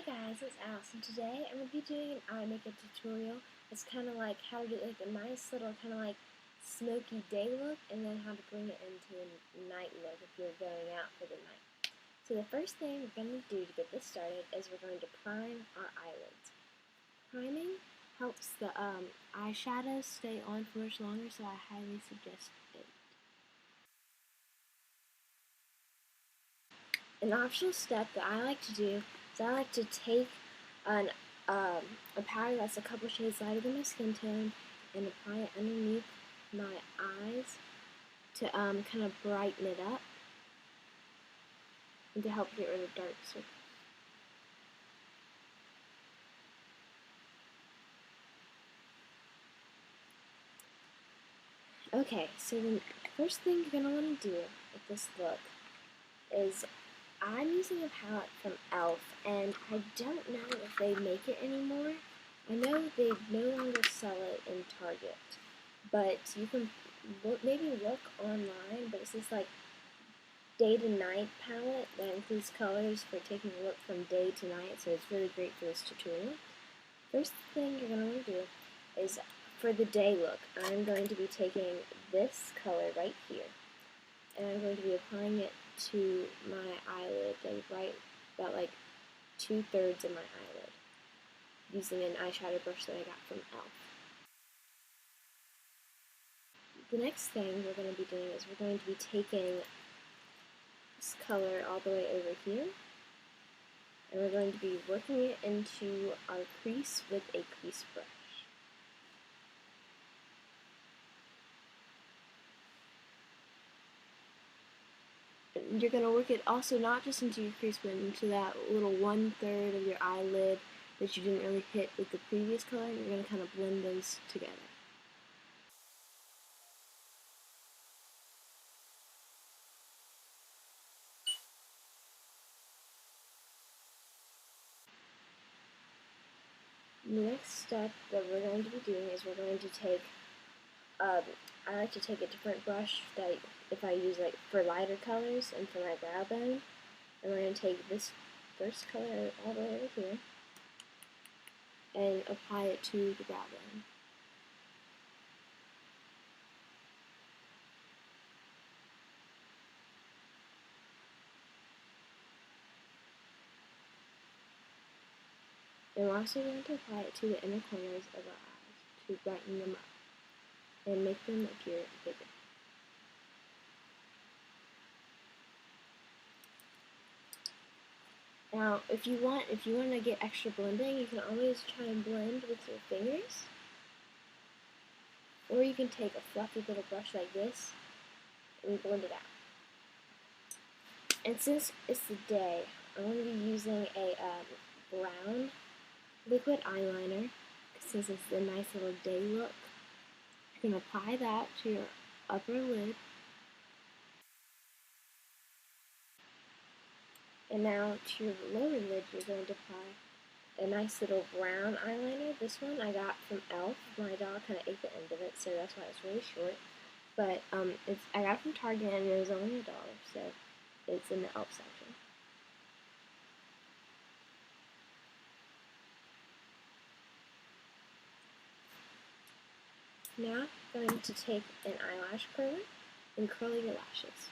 guys, it's Allison. Today I'm going to be doing an eye makeup tutorial. It's kind of like how to do like a nice little kind of like smoky day look and then how to bring it into a night look if you're going out for the night. So the first thing we're going to do to get this started is we're going to prime our eyelids. Priming helps the eyeshadows stay on for much longer, so I highly suggest it. An optional step that I like to do is I like to take an, a powder that's a couple shades lighter than my skin tone and apply it underneath my eyes to kind of brighten it up and to help get rid of dark circles. Okay, so the first thing you're going to want to do with this look is I'm using a palette from e.l.f. and I don't know if they make it anymore. I know they no longer sell it in Target, but you can maybe look online, but it's this like day to night palette that includes colors for taking a look from day to night, so it's really great for this tutorial. First thing you're going to want to do is for the day look, I'm going to be taking this color right here, and I'm going to be applying it to my eyelid, like right about like 2/3 of my eyelid, using an eyeshadow brush that I got from e.l.f. The next thing we're going to be doing is we're going to be taking this color all the way over here, and we're going to be working it into our crease with a crease brush. You're going to work it also not just into your crease, but into that little 1/3 of your eyelid that you didn't really hit with the previous color. You're going to kind of blend those together. The next step that we're going to be doing is we're going to take, I like to take a different brush that if I use like for lighter colors and for my brow bone, and we're going to take this first color all the way over here and apply it to the brow bone. And we're also going to apply it to the inner corners of our eyes to brighten them up and make them appear bigger. Now, if you want to get extra blending, you can always try and blend with your fingers, or you can take a fluffy little brush like this and blend it out. And since it's the day, I'm going to be using a brown liquid eyeliner, since it's a nice little day look. You can apply that to your upper lid. And now to your lower lid, you're going to apply a nice little brown eyeliner. This one I got from e.l.f. My dog kind of ate the end of it, so that's why it's really short. But I got it from Target and it was only $1, so it's in the e.l.f. section. Now I'm going to take an eyelash curler and curl your lashes.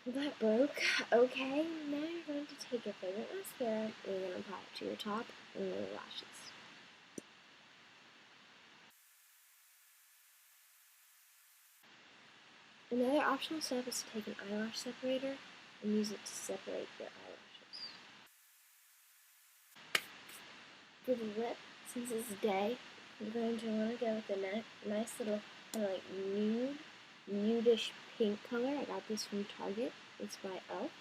That broke. Okay, now you're going to take your favorite mascara and you're going to apply it to your top and your lashes. Another optional step is to take an eyelash separator and use it to separate your eyelashes. For the lip, since it's day, you're going to want to go with a nice little kind of like nudish pink color. I got this from Target. It's by e.l.f.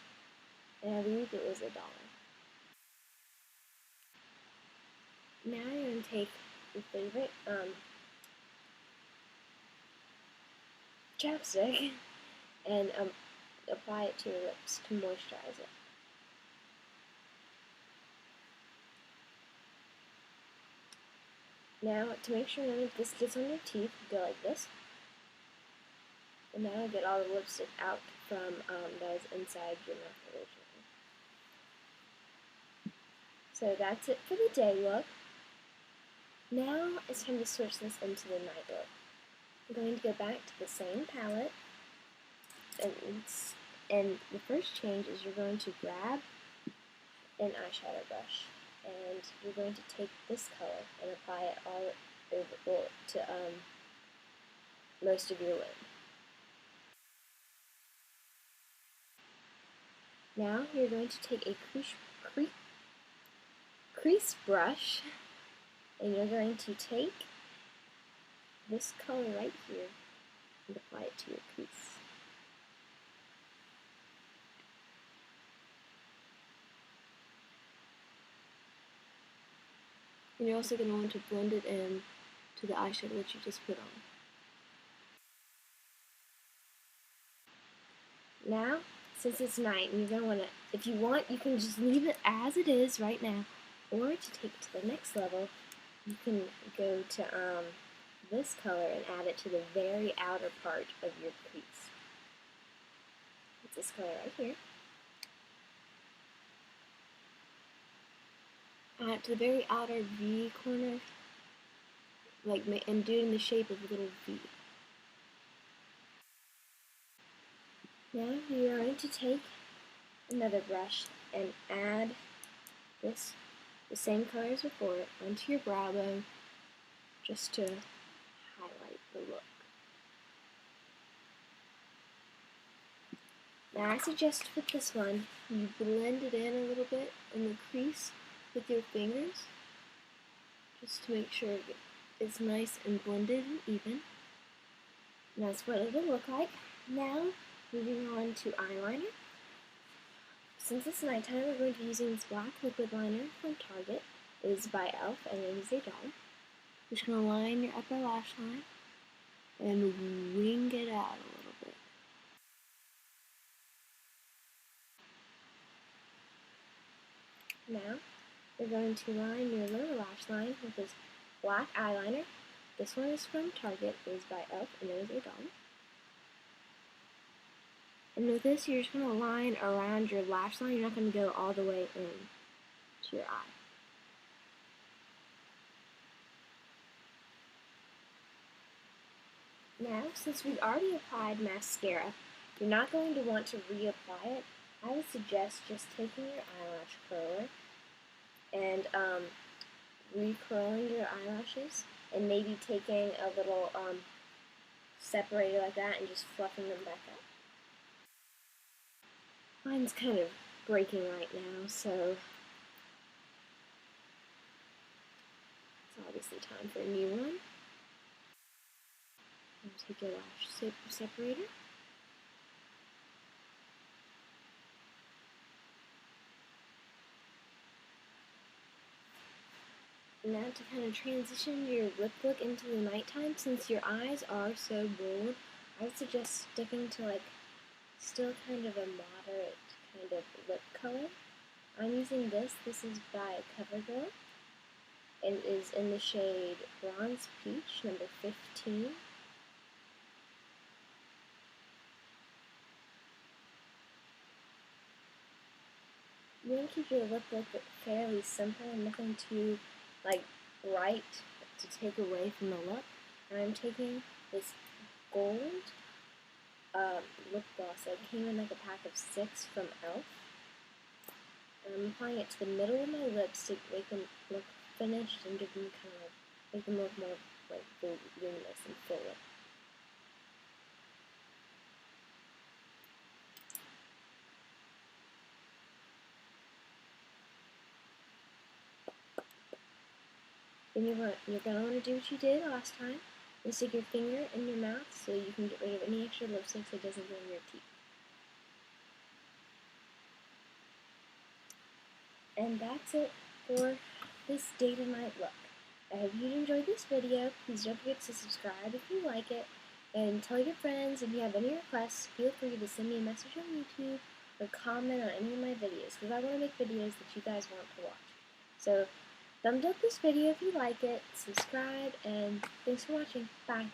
and I believe it was $1. Now you're going to take your favorite chapstick and apply it to your lips to moisturize it. Now, to make sure none of this gets on your teeth, go like this. And now get all the lipstick out from that was inside your mouth originally. So that's it for the day look. Now it's time to switch this into the night look. I'm going to go back to the same palette, and the first change is you're going to grab an eyeshadow brush, and you're going to take this color and apply it all over to most of your lid. Now you're going to take a crease brush, and you're going to take this color right here and apply it to your crease. And you're also going to want to blend it in to the eyeshadow that you just put on. Now, since it's night, and you're going to want to, if you want, you can just leave it as it is right now, or to take it to the next level, you can go to this color and add it to the very outer part of your crease. It's this color right here. Add it to the very outer V corner, and do it in the shape of a little V. Now you're going to take another brush and add the same color as before onto your brow bone, just to highlight the look. Now I suggest with this one, you blend it in a little bit in the crease with your fingers, just to make sure it's nice and blended and even. And that's what it'll look like. Now, moving on to eyeliner. Since it's nighttime, we're going to be using this black liquid liner from Target. It is by e.l.f. and it is $1. You're just going to line your upper lash line and wing it out a little bit. Now, you're going to line your lower lash line with this black eyeliner. This one is from Target. It is by e.l.f. and it is $1. And with this, you're just going to line around your lash line. You're not going to go all the way in to your eye. Now, since we've already applied mascara, you're not going to want to reapply it. I would suggest just taking your eyelash curler and recurling your eyelashes, and maybe taking a little separator like that and just fluffing them back up. Mine's kind of breaking right now, so it's obviously time for a new one. Take your lash separator. Now to kind of transition your lip look into the nighttime, since your eyes are so bold, I would suggest sticking to still kind of a moderate kind of lip color. I'm using this. This is by CoverGirl. It is in the shade Bronze Peach, number 15. You want to keep your lip look fairly simple and nothing too bright to take away from the look. And I'm taking this gold lip gloss that came in a pack of 6 from e.l.f. And I'm applying it to the middle of my lips to make them look finished and give them make them look more luminous and full lip. Then you're going to want to do what you did last time and stick your finger in your mouth so you can get rid of any extra lipstick that doesn't go in your teeth. And that's it for this day to night look. I hope you enjoyed this video. Please don't forget to subscribe if you like it, and tell your friends. If you have any requests, feel free to send me a message on YouTube or comment on any of my videos, because I want to make videos that you guys want to watch. So thumbs up this video if you like it, subscribe, and thanks for watching. Bye.